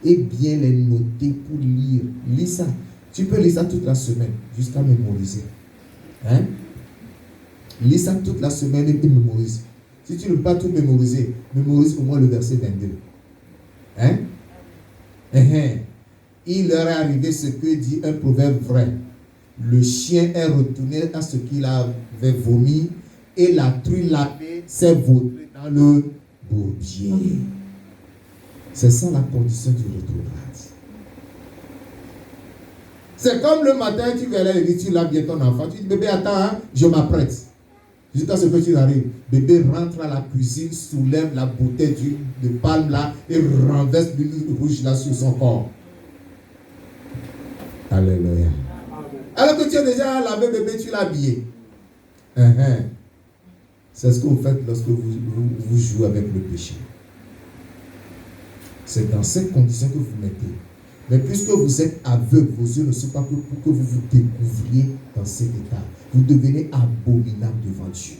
Et bien les noter pour lire. Lis ça. Tu peux lire ça toute la semaine, jusqu'à mémoriser. Hein? Lis ça toute la semaine et puis mémorise. Si tu ne peux pas tout mémoriser, mémorise au moins le verset 22. Hein? Il leur est arrivé ce que dit un proverbe vrai. Le chien est retourné à ce qu'il avait vomi et la truie lavée s'est vautrée dans le bourbier. C'est ça la condition du rétrograde. C'est comme le matin, tu vas à l'église, tu laves bien ton enfant. Tu dis, bébé, attends, hein, je m'apprête. Jusqu'à ce que tu arrives. Bébé rentre à la cuisine, soulève la bouteille d'huile de palme là et renverse l'huile rouge là sur son corps. Alléluia. Alors que tu as déjà lavé bébé, tu l'as habillé. C'est ce que vous faites lorsque vous jouez avec le péché. C'est dans cette condition que vous mettez. Mais puisque vous êtes aveugle, vos yeux ne sont pas pour que vous vous découvriez dans cet état. Vous devenez abominable devant Dieu.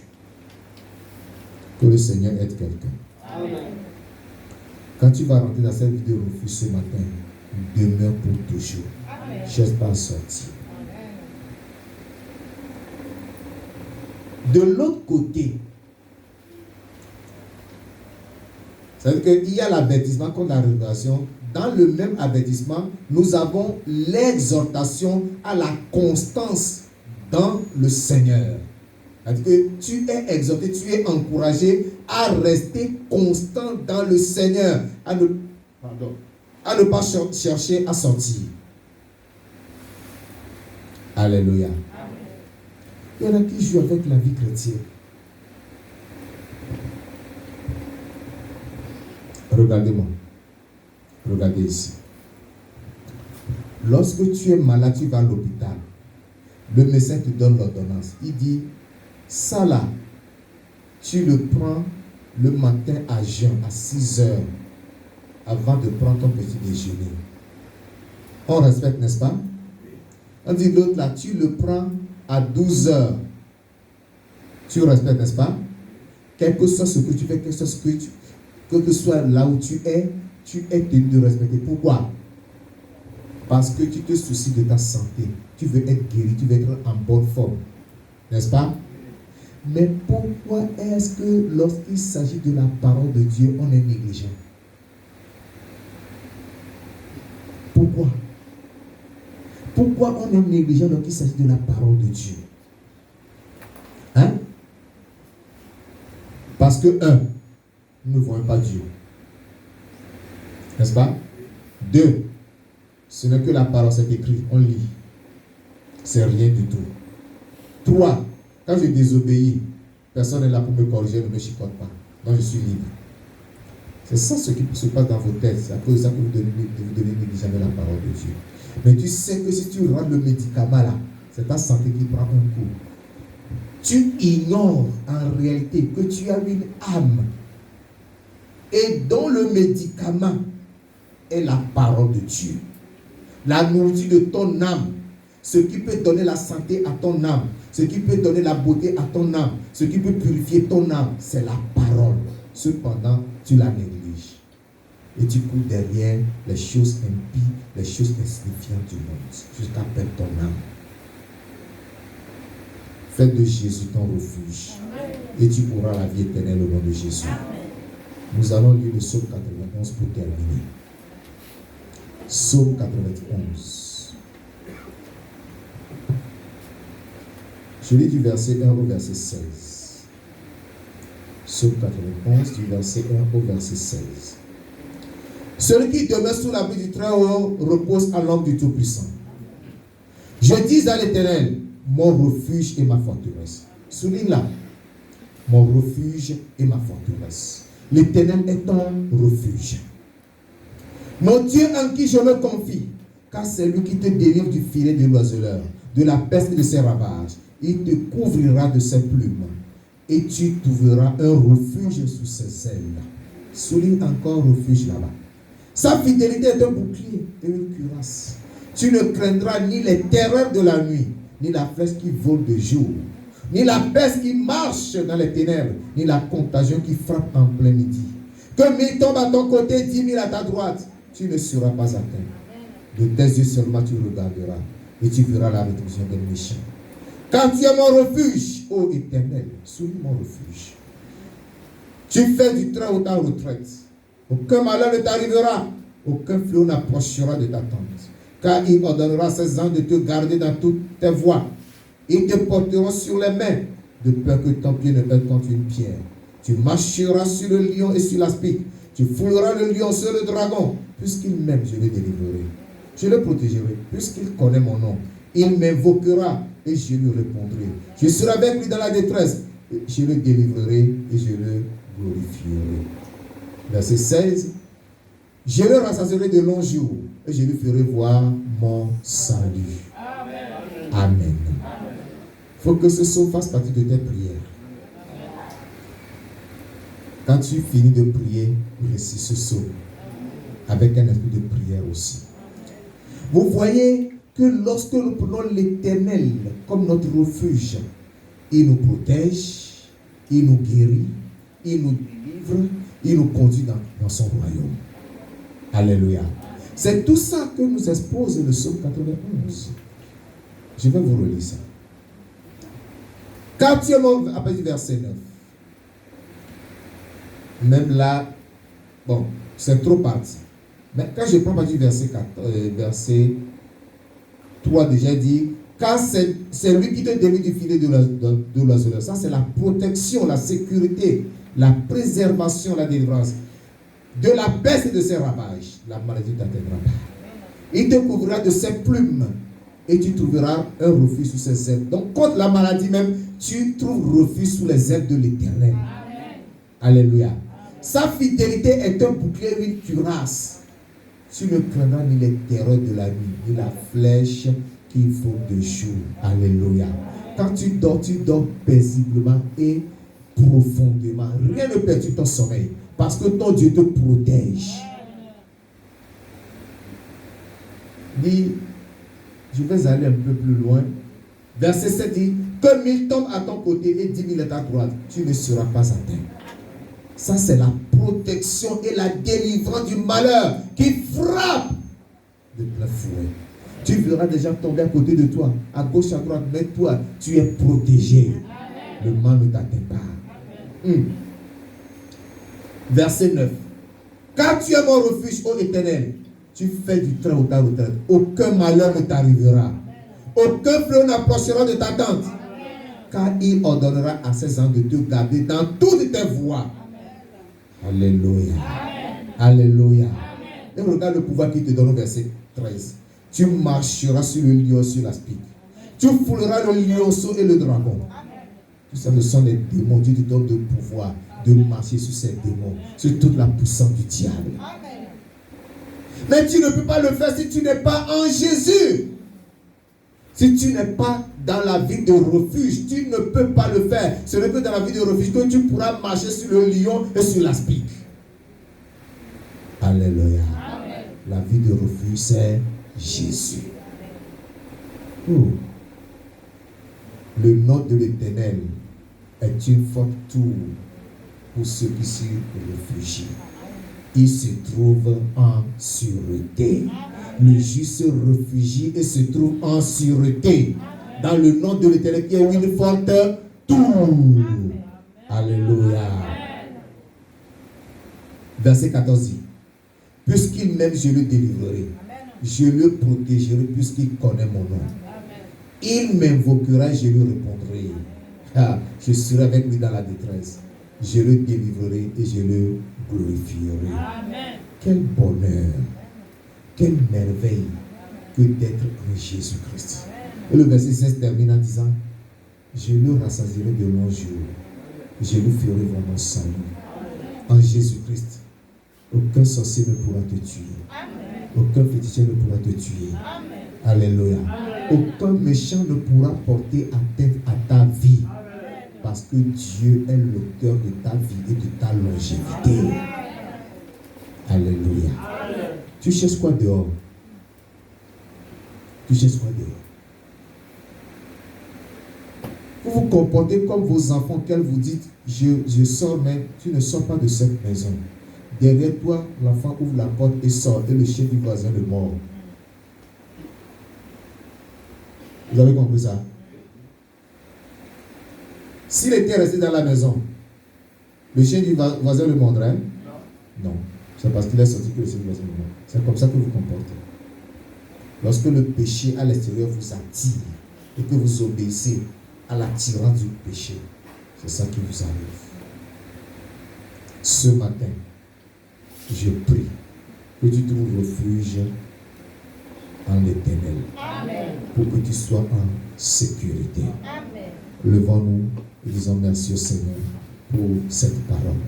Que le Seigneur aide quelqu'un. Amen. Quand tu vas rentrer dans cette vidéo refuge ce matin, demeure pour toujours. Ne cherche pas à sortir. Amen. De l'autre côté, c'est-à-dire qu'il y a l'avertissement contre la révélation. Dans le même avertissement, nous avons l'exhortation à la constance dans le Seigneur. C'est-à-dire que tu es exhorté, tu es encouragé à rester constant dans le Seigneur, à ne pas chercher à sortir. Alléluia. Il y en a qui jouent avec la vie chrétienne. Regardez-moi. Regardez ici. Lorsque tu es malade, tu vas à l'hôpital. Le médecin te donne l'ordonnance. Il dit, ça là, tu le prends le matin à jeun, à 6 heures, avant de prendre ton petit déjeuner. On respecte, n'est-ce pas? On dit l'autre là, tu le prends à 12 heures. Tu respectes, n'est-ce pas? Quel que soit ce que tu fais, quel que soit là où tu es tenu de respecter. Pourquoi? Parce que tu te soucies de ta santé. Tu veux être guéri, tu veux être en bonne forme. N'est-ce pas? Mais pourquoi est-ce que lorsqu'il s'agit de la parole de Dieu, on est négligent? Pourquoi? Pourquoi on est négligent lorsqu'il s'agit de la parole de Dieu? Hein? Parce que, nous ne voyons pas Dieu. N'est-ce pas? 2, ce n'est que la parole, c'est écrit, on lit. C'est rien du tout. 3, quand je désobéis, personne n'est là pour me corriger, ne me chicote pas. Donc je suis libre. C'est ça ce qui se passe dans vos têtes. C'est à cause de ça que vous devez négliger la parole de Dieu. Mais tu sais que si tu rends le médicament là, c'est ta santé qui prend un coup. Tu ignores en réalité que tu as une âme et dont le médicament est la parole de Dieu. La nourriture de ton âme, ce qui peut donner la santé à ton âme, ce qui peut donner la beauté à ton âme, ce qui peut purifier ton âme, c'est la parole. Cependant, tu la négliges. Et tu cours derrière les choses impies, les choses insignifiantes du monde, jusqu'à perdre ton âme. Fais de Jésus ton refuge. Et tu auras la vie éternelle au nom de Jésus. Nous allons lire le psaume 91 pour terminer. Psaume 91. Je lis du verset 1 au verset 16. Psaume 91, du verset 1 au verset 16. Celui qui demeure sous l'abri du Très-Haut repose à l'ombre du Tout-Puissant. Je dis à l'Éternel, mon refuge et ma forteresse. Souligne là. Mon refuge et ma forteresse. L'Éternel est ton refuge. Mon Dieu en qui je me confie, car c'est lui qui te délivre du filet de l'oiseleur, de la peste et de ses ravages. Il te couvrira de ses plumes et tu trouveras un refuge sous ses ailes. Souligne encore refuge là-bas. Sa fidélité est un bouclier et une cuirasse. Tu ne craindras ni les terreurs de la nuit, ni la flèche qui vole de jour, ni la peste qui marche dans les ténèbres, ni la contagion qui frappe en plein midi. Que 1000 tombent à ton côté, 10 000 à ta droite, tu ne seras pas atteint. De tes yeux seulement tu regarderas et tu verras la rétribution des méchants. Car tu es mon refuge, ô Éternel, souligne mon refuge. Tu fais du train ou ta retraite. Aucun malheur ne t'arrivera, aucun fléau n'approchera de ta tente. Car il ordonnera ses anges de te garder dans toutes tes voies. Ils te porteront sur les mains, de peur que ton pied ne heurte contre une pierre. Tu marcheras sur le lion et sur l'aspic. Tu fouleras le lion sur le dragon. Puisqu'il m'aime, je le délivrerai. Je le protégerai, puisqu'il connaît mon nom. Il m'invoquera et je lui répondrai. Je serai avec lui dans la détresse. Je le délivrerai et je le glorifierai. Verset 16. Je le rassasierai de longs jours et je lui ferai voir mon salut. Amen. Amen. Il faut que ce psaume fasse partie de tes prières. Quand tu finis de prier, récite ce psaume avec un esprit de prière aussi. Vous voyez que lorsque nous prenons l'Éternel comme notre refuge, il nous protège, il nous guérit, il nous délivre, il nous conduit dans son royaume. Alléluia. C'est tout ça que nous expose le psaume 91. Je vais vous relire ça. Car tu es mon, après du verset 9. Même là, bon, c'est trop parti. Mais quand je prends du verset 3, déjà dit, car c'est lui qui te délivre du filet de l'oiseleur. Ça, c'est la protection, la sécurité, la préservation, la délivrance. De la peste et de ses ravages, la maladie ne t'atteindra pas. Il te couvrira de ses plumes et tu trouveras un refuge sous ses ailes. Donc, contre la maladie même, tu trouves refuge sous les ailes de l'Éternel. Alléluia. Sa fidélité est un bouclier et une cuirasse. Tu ne craindras ni les terreurs de la nuit, ni la flèche qui faut de jour. Alléluia. Quand tu dors paisiblement et profondément. Rien ne perturbe ton sommeil. Parce que ton Dieu te protège. Dit, je vais aller un peu plus loin. Verset 7 dit, que 1000 tombent à ton côté et 10 000 à ta droite, tu ne seras pas atteint. Ça, c'est la protection et la délivrance du malheur qui frappe de plein fouet. Tu verras des gens tomber à côté de toi, à gauche, à droite, mais toi, tu es protégé. Le mal ne t'atteint pas. Verset 9. Car tu es mon refuge, ô Éternel, tu fais du train ou ta retraite. Aucun malheur ne t'arrivera. Aucun fléau n'approchera de ta tente. Car il ordonnera à ses anges de te garder dans toutes tes voies. Alléluia. Alléluia. Et regarde le pouvoir qu'il te donne au verset 13. Tu marcheras sur le lion, sur l'aspic. Tu fouleras le lionceau et le dragon. Tout ça, ce sont les démons. Dieu te donne le pouvoir de marcher sur ces démons, sur toute la puissance du diable. Mais tu ne peux pas le faire si tu n'es pas en Jésus. Si tu n'es pas dans la vie de refuge, tu ne peux pas le faire. Ce n'est que dans la vie de refuge que tu pourras marcher sur le lion et sur l'aspic. Alléluia. Amen. La vie de refuge, c'est Jésus. Oh. Le nom de l'Éternel est une forte tour pour ceux qui s'y réfugient. Il se trouve en sûreté. Le juste se réfugie et se trouve en sûreté. Dans le nom de l'Éternel qui est une forte tour. Alléluia. Verset 14 dit, puisqu'il m'aime, je le délivrerai. Je le protégerai puisqu'il connaît mon nom. Il m'invoquera et je lui répondrai. Ah, je serai avec lui dans la détresse. Je le délivrerai et je le glorifierai. Amen. Quel bonheur, quelle merveille que d'être en Jésus-Christ. Et le verset 16 termine en disant, je le rassasierai de longs jours. Je lui ferai voir mon salut. En Jésus-Christ, aucun sorcier ne pourra te tuer. Aucun féticheur ne pourra te tuer. Alléluia. Aucun méchant ne pourra porter atteinte à ta vie. Parce que Dieu est l'auteur de ta vie et de ta longévité. Alléluia. Tu cherches quoi dehors? Tu cherches quoi dehors? Vous vous comportez comme vos enfants qu'elles vous dites, je sors, mais tu ne sors pas de cette maison. Derrière toi, l'enfant ouvre la porte et sort, et le chien du voisin le mord. Vous avez compris ça? S'il était resté dans la maison, le chien du voisin le mordrait? Non. C'est parce qu'il est sorti que le chien du voisin le mord. C'est comme ça que vous vous comportez. Lorsque le péché à l'extérieur vous attire et que vous obéissez à l'attirance du péché, c'est ça qui vous arrive. Ce matin, je prie que tu trouves refuge en l'Éternel. Pour que tu sois en sécurité. Amen. Levons-nous et disons merci au Seigneur pour cette parole.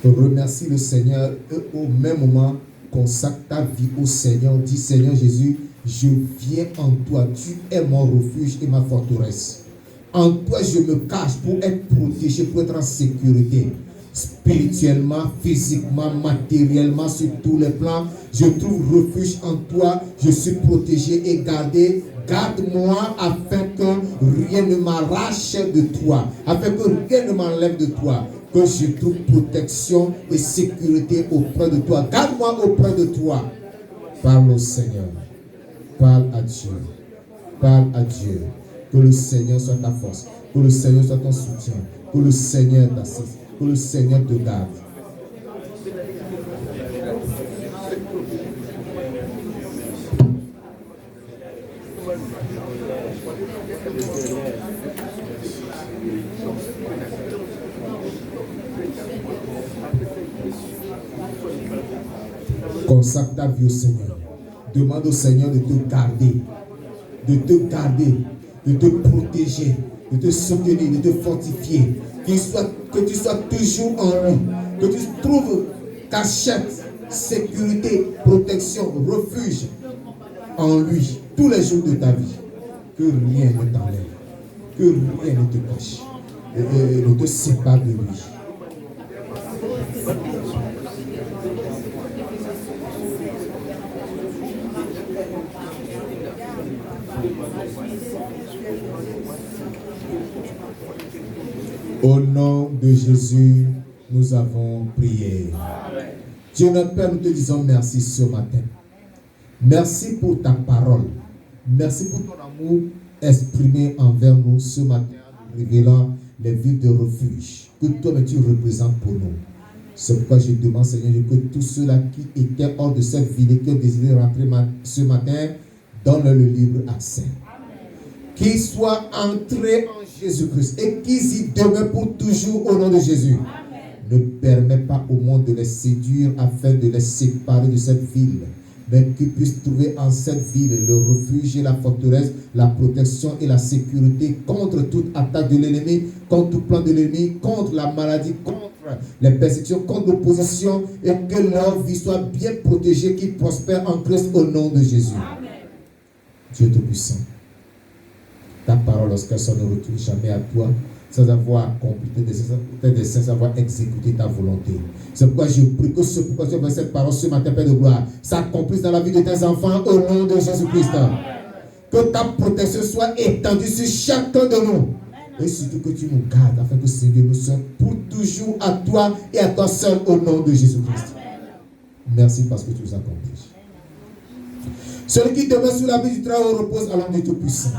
Remercie le Seigneur et au même moment consacre ta vie au Seigneur. Dis Seigneur Jésus, je viens en toi. Tu es mon refuge et ma forteresse. En toi je me cache pour être protégé, pour être en sécurité. Spirituellement, physiquement, matériellement, sur tous les plans, je trouve refuge en toi. Je suis protégé et gardé. Garde-moi afin que rien ne m'arrache de toi, afin que rien ne m'enlève de toi, que je trouve protection et sécurité auprès de toi. Garde-moi auprès de toi. Parle au Seigneur. Parle à Dieu. Parle à Dieu. Que le Seigneur soit ta force. Que le Seigneur soit ton soutien. Que le Seigneur t'assiste. Que le Seigneur te garde. Consacre ta vie au Seigneur. Demande au Seigneur de te garder. De te garder. De te protéger. De te soutenir. De te fortifier. Que tu sois toujours en lui. Que tu trouves cachette, sécurité, protection, refuge en lui tous les jours de ta vie. Que rien ne t'enlève. Que rien ne te cache. Et ne te sépare de lui. Au nom de Jésus, nous avons prié. Dieu notre Père, nous te disons merci ce matin. Merci pour ta parole. Merci pour ton amour exprimé envers nous ce matin, révélant les villes de refuge que toi tu représentes pour nous. C'est pourquoi je demande, Seigneur, que tous ceux-là qui étaient hors de cette ville et qui ont désiré rentrer ce matin, donne-leur le libre accès. Qu'ils soient entrés en Jésus-Christ et qu'ils y demeurent pour toujours au nom de Jésus. Amen. Ne permets pas au monde de les séduire afin de les séparer de cette ville, mais qu'ils puissent trouver en cette ville le refuge et la forteresse, la protection et la sécurité contre toute attaque de l'ennemi, contre tout plan de l'ennemi, contre la maladie, contre les persécutions, contre l'opposition, et que leur vie soit bien protégée, qu'ils prospèrent en Christ au nom de Jésus. Amen. Dieu Tout-Puissant, ta parole, lorsqu'elle ne retourne jamais à toi, sans avoir accompli tes desseins, sans avoir exécuté ta volonté. C'est pourquoi je prie que ce pourquoi tu as fait cette parole ce matin, Père de gloire, s'accomplisse dans la vie de tes enfants au nom de Jésus-Christ. Que ta protection soit étendue sur chacun de nous. Et surtout que tu nous gardes, afin que Seigneur nous soit pour toujours à toi et à toi seul au nom de Jésus-Christ. Merci parce que tu nous accomplis. Celui qui demeure sous l'abri du travail repose à l'homme du Tout-Puissant.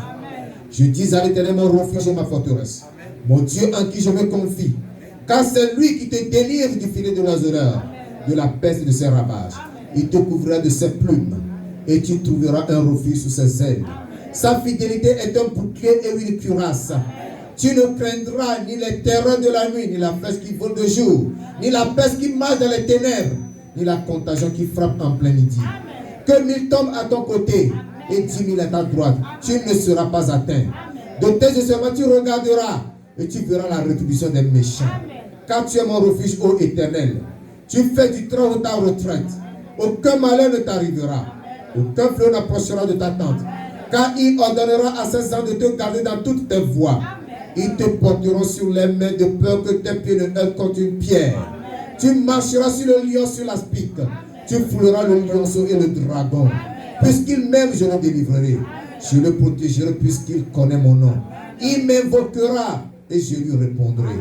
Je dis à l'Éternel, mon refuge et ma forteresse, mon Dieu en qui je me confie, car c'est lui qui te délivre du filet de l'oiseleur, de la peste et de ses ravages. Il te couvrira de ses plumes et tu trouveras un refuge sous ses ailes. Sa fidélité est un bouclier et une cuirasse. Tu ne craindras ni les terreurs de la nuit, ni la flèche qui vole de jour, ni la peste qui marche dans les ténèbres, ni la contagion qui frappe en plein midi. Que 1000 tombent à ton côté et 10 000 à ta droite, tu ne seras pas atteint. De tes yeux seulement tu regarderas et tu verras la rétribution des méchants. Car tu es mon refuge, ô Éternel. Tu fais du trône ta retraite. Aucun malheur ne t'arrivera. Aucun fléau n'approchera de ta tente. Car il ordonnera à ses anges de te garder dans toutes tes voies. Ils te porteront sur les mains de peur que tes pieds ne heurtent contre une pierre. Tu marcheras sur le lion, sur l'aspic. Tu fouleras le lionceau et le dragon. Puisqu'il m'aime, je le délivrerai. Je le protégerai puisqu'il connaît mon nom. Il m'invoquera et je lui répondrai.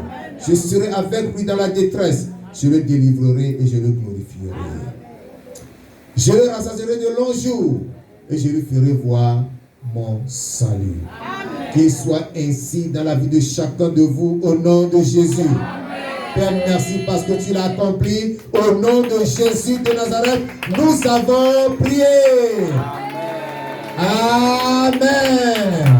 Je serai avec lui dans la détresse. Je le délivrerai et je le glorifierai. Je le rassasierai de longs jours et je lui ferai voir mon salut. Qu'il soit ainsi dans la vie de chacun de vous au nom de Jésus. Père, merci parce que tu l'as accompli. Au nom de Jésus de Nazareth, nous avons prié. Amen.